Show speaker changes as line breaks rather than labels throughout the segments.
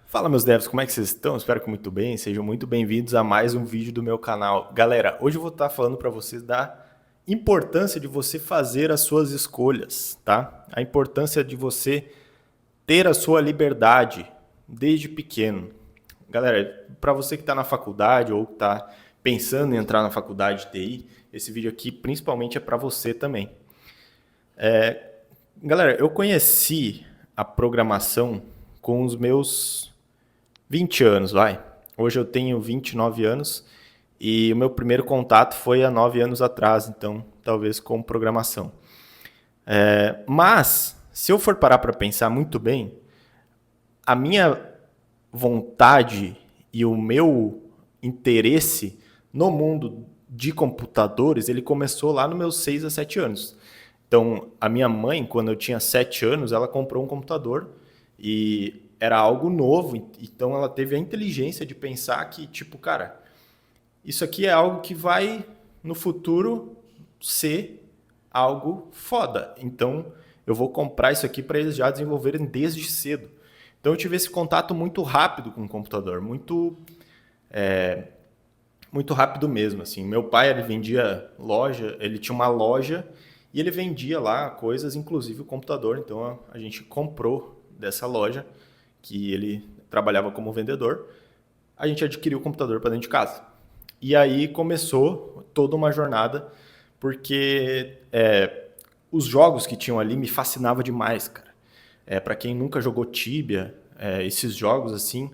Fala meus devs, como é que vocês estão? Espero que muito bem, sejam muito bem-vindos a mais um vídeo do meu canal. Galera, hoje eu vou estar falando para vocês da importância de você fazer as suas escolhas, tá? A importância de você ter a sua liberdade desde pequeno. Galera, para você que está na faculdade ou está pensando em entrar na faculdade de TI, esse vídeo aqui principalmente é para você também. Galera, eu conheci a programação com os meus 20 anos, vai. Hoje eu tenho 29 anos e o meu primeiro contato foi há 9 anos atrás, então talvez com programação. Mas, se eu for parar para pensar muito bem, a minha vontade e o meu interesse no mundo de computadores, ele começou lá nos meus 6 a 7 anos. Então, a minha mãe, quando eu tinha 7 anos, ela comprou um computador e era algo novo, então ela teve a inteligência de pensar que, tipo, cara, isso aqui é algo que vai, no futuro, ser algo foda. Então, eu vou comprar isso aqui para eles já desenvolverem desde cedo. Então, eu tive esse contato muito rápido com o computador, muito rápido mesmo, assim. Meu pai, ele vendia loja, ele tinha uma loja e ele vendia lá coisas, inclusive o computador. Então, a gente comprou dessa loja, que ele trabalhava como vendedor, a gente adquiriu o computador para dentro de casa. E aí começou toda uma jornada, porque os jogos que tinham ali me fascinavam demais, cara. Para quem nunca jogou Tibia, esses jogos assim,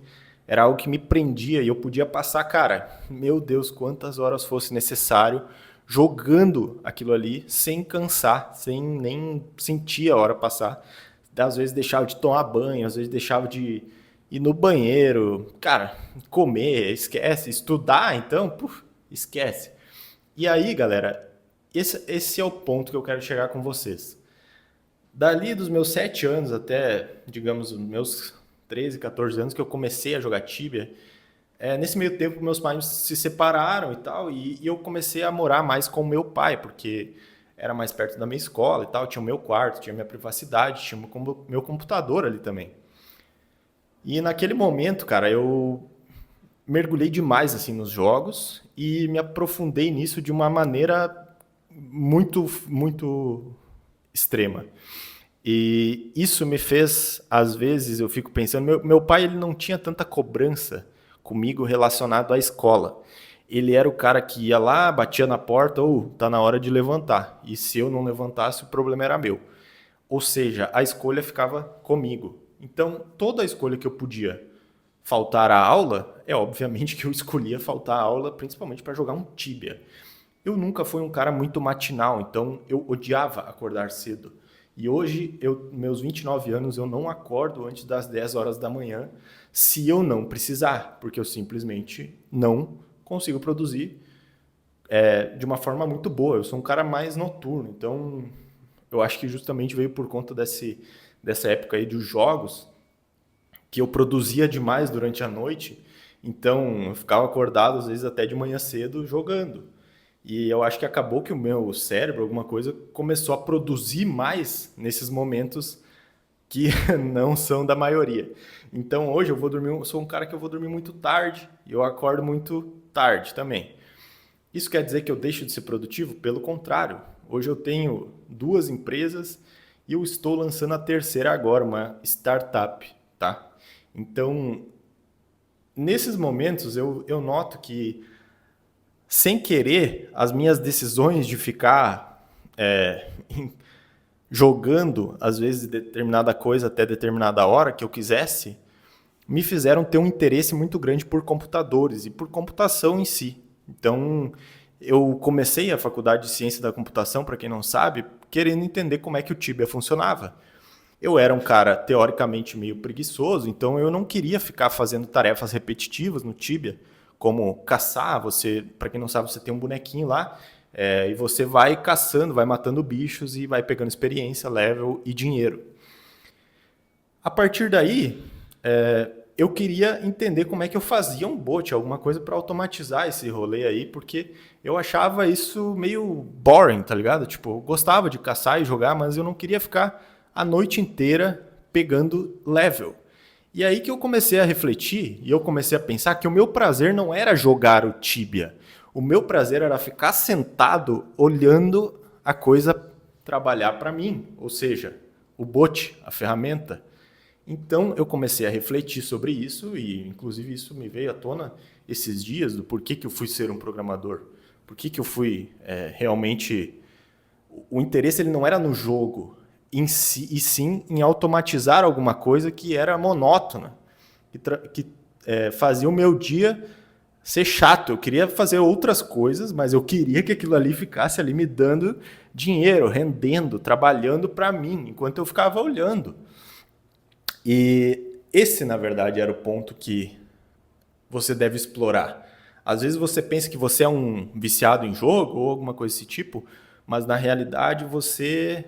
era algo que me prendia e eu podia passar, cara, meu Deus, quantas horas fosse necessário jogando aquilo ali sem cansar, sem nem sentir a hora passar. Às vezes deixava de tomar banho, às vezes deixava de ir no banheiro, cara, comer, esquece, estudar, então, esquece. E aí, galera, esse é o ponto que eu quero chegar com vocês. Dali dos meus 7 anos até, digamos, os meus 13, 14 anos que eu comecei a jogar Tibia, nesse meio tempo meus pais se separaram e tal, e eu comecei a morar mais com meu pai, porque era mais perto da minha escola e tal, tinha o meu quarto, tinha minha privacidade, tinha o meu computador ali também. E naquele momento, cara, eu mergulhei demais assim nos jogos e me aprofundei nisso de uma maneira muito extrema. E isso me fez, às vezes, eu fico pensando, meu pai ele não tinha tanta cobrança comigo relacionado à escola. Ele era o cara que ia lá, batia na porta, ou tá na hora de levantar. E se eu não levantasse, o problema era meu. Ou seja, a escolha ficava comigo. Então, toda a escolha que eu podia faltar à aula, é obviamente que eu escolhia faltar à aula, principalmente para jogar um Tibia. Eu nunca fui um cara muito matinal, então eu odiava acordar cedo. E hoje, meus 29 anos, eu não acordo antes das 10 horas da manhã se eu não precisar, porque eu simplesmente não consigo produzir de uma forma muito boa. Eu sou um cara mais noturno, então eu acho que justamente veio por conta dessa época aí dos jogos, que eu produzia demais durante a noite, então eu ficava acordado às vezes até de manhã cedo jogando. E eu acho que acabou que o meu cérebro, alguma coisa, começou a produzir mais nesses momentos que não são da maioria. Então hoje eu vou dormir, eu sou um cara que eu vou dormir muito tarde e eu acordo muito tarde também. Isso quer dizer que eu deixo de ser produtivo? Pelo contrário. Hoje eu tenho 2 empresas e eu estou lançando a terceira agora, uma startup, tá? Então, nesses momentos eu noto que, sem querer, as minhas decisões de ficar jogando, às vezes, determinada coisa até determinada hora que eu quisesse, me fizeram ter um interesse muito grande por computadores e por computação em si. Então, eu comecei a faculdade de ciência da computação, para quem não sabe, querendo entender como é que o Tibia funcionava. Eu era um cara teoricamente meio preguiçoso, então eu não queria ficar fazendo tarefas repetitivas no Tibia, como caçar. Você, para quem não sabe, você tem um bonequinho lá e você vai caçando, vai matando bichos e vai pegando experiência, level e dinheiro. A partir daí, eu queria entender como é que eu fazia um bot, alguma coisa para automatizar esse rolê aí, porque eu achava isso meio boring, tá ligado? Tipo, eu gostava de caçar e jogar, mas eu não queria ficar a noite inteira pegando level. E aí que eu comecei a refletir e eu comecei a pensar que o meu prazer não era jogar o Tibia. O meu prazer era ficar sentado olhando a coisa trabalhar para mim, ou seja, o bot, a ferramenta. Então eu comecei a refletir sobre isso e inclusive isso me veio à tona esses dias do porquê que eu fui ser um programador. Por que eu fui realmente... O interesse ele não era no jogo em si, e sim em automatizar alguma coisa que era monótona, que fazia o meu dia ser chato. Eu queria fazer outras coisas, mas eu queria que aquilo ali ficasse ali me dando dinheiro, rendendo, trabalhando para mim, enquanto eu ficava olhando. E esse, na verdade, era o ponto que você deve explorar. Às vezes você pensa que você é um viciado em jogo ou alguma coisa desse tipo, mas na realidade você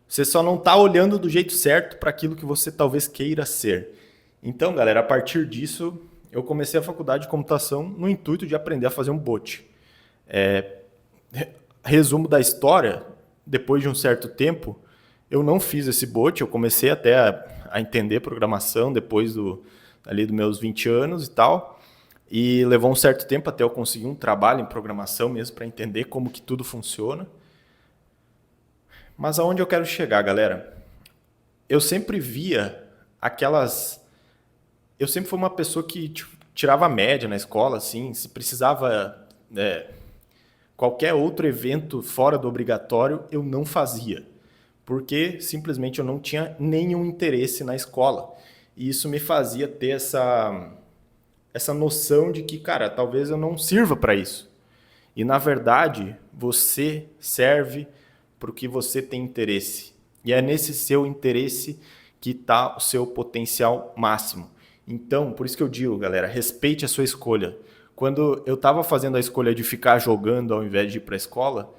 só não está olhando do jeito certo para aquilo que você talvez queira ser. Então, galera, a partir disso, eu comecei a faculdade de computação no intuito de aprender a fazer um bot. Resumo da história, depois de um certo tempo, eu não fiz esse bot, eu comecei até a entender programação depois ali dos meus 20 anos e tal, e levou um certo tempo até eu conseguir um trabalho em programação mesmo para entender como que tudo funciona. Mas aonde eu quero chegar, galera? Eu sempre via aquelas... Eu sempre fui uma pessoa que tirava média na escola, assim, se precisava... qualquer outro evento fora do obrigatório, eu não fazia. Porque simplesmente eu não tinha nenhum interesse na escola. E isso me fazia ter essa noção de que, cara, talvez eu não sirva para isso. E, na verdade, você serve para o que você tem interesse. E é nesse seu interesse que está o seu potencial máximo. Então, por isso que eu digo, galera, respeite a sua escolha. Quando eu estava fazendo a escolha de ficar jogando ao invés de ir para a escola,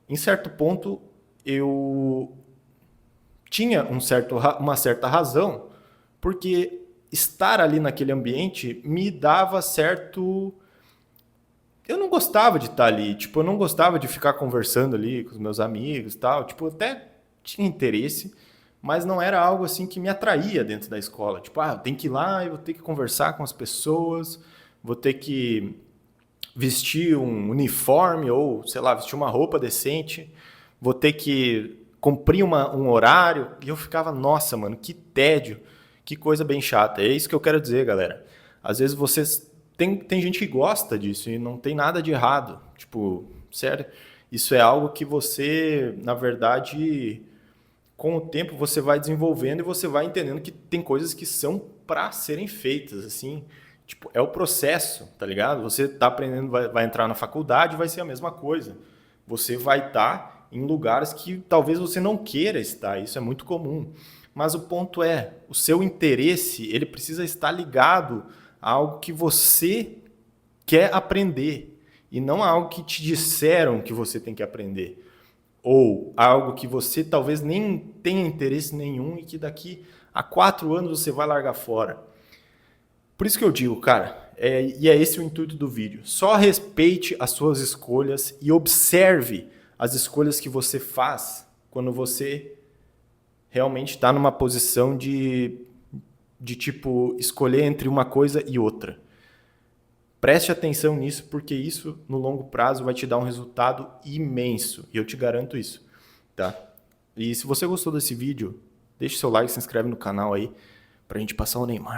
em certo ponto eu tinha uma certa razão, porque estar ali naquele ambiente me dava certo... Eu não gostava de estar ali, tipo, eu não gostava de ficar conversando ali com os meus amigos e tal, tipo, até tinha interesse, mas não era algo assim que me atraía dentro da escola. Tipo, eu tenho que ir lá, eu vou ter que conversar com as pessoas, vou ter que vestir um uniforme ou, sei lá, vestir uma roupa decente, vou ter que cumprir um horário. E eu ficava, nossa, mano, que tédio, que coisa bem chata. É isso que eu quero dizer, galera. Às vezes vocês... Tem gente que gosta disso e não tem nada de errado. Tipo, sério, isso é algo que você, na verdade, com o tempo você vai desenvolvendo e você vai entendendo que tem coisas que são para serem feitas, assim. Tipo, é o processo, tá ligado? Você tá aprendendo, vai entrar na faculdade, vai ser a mesma coisa. Você vai estar em lugares que talvez você não queira estar, isso é muito comum. Mas o ponto é, o seu interesse, ele precisa estar ligado a algo que você quer aprender e não a algo que te disseram que você tem que aprender. Ou algo que você talvez nem tenha interesse nenhum e que daqui a 4 anos você vai largar fora. Por isso que eu digo, cara, e é esse o intuito do vídeo. Só respeite as suas escolhas e observe as escolhas que você faz quando você realmente está numa posição de tipo, escolher entre uma coisa e outra. Preste atenção nisso, porque isso, no longo prazo, vai te dar um resultado imenso. E eu te garanto isso, tá? E se você gostou desse vídeo, deixe seu like, se inscreve no canal aí, pra gente passar o Neymar.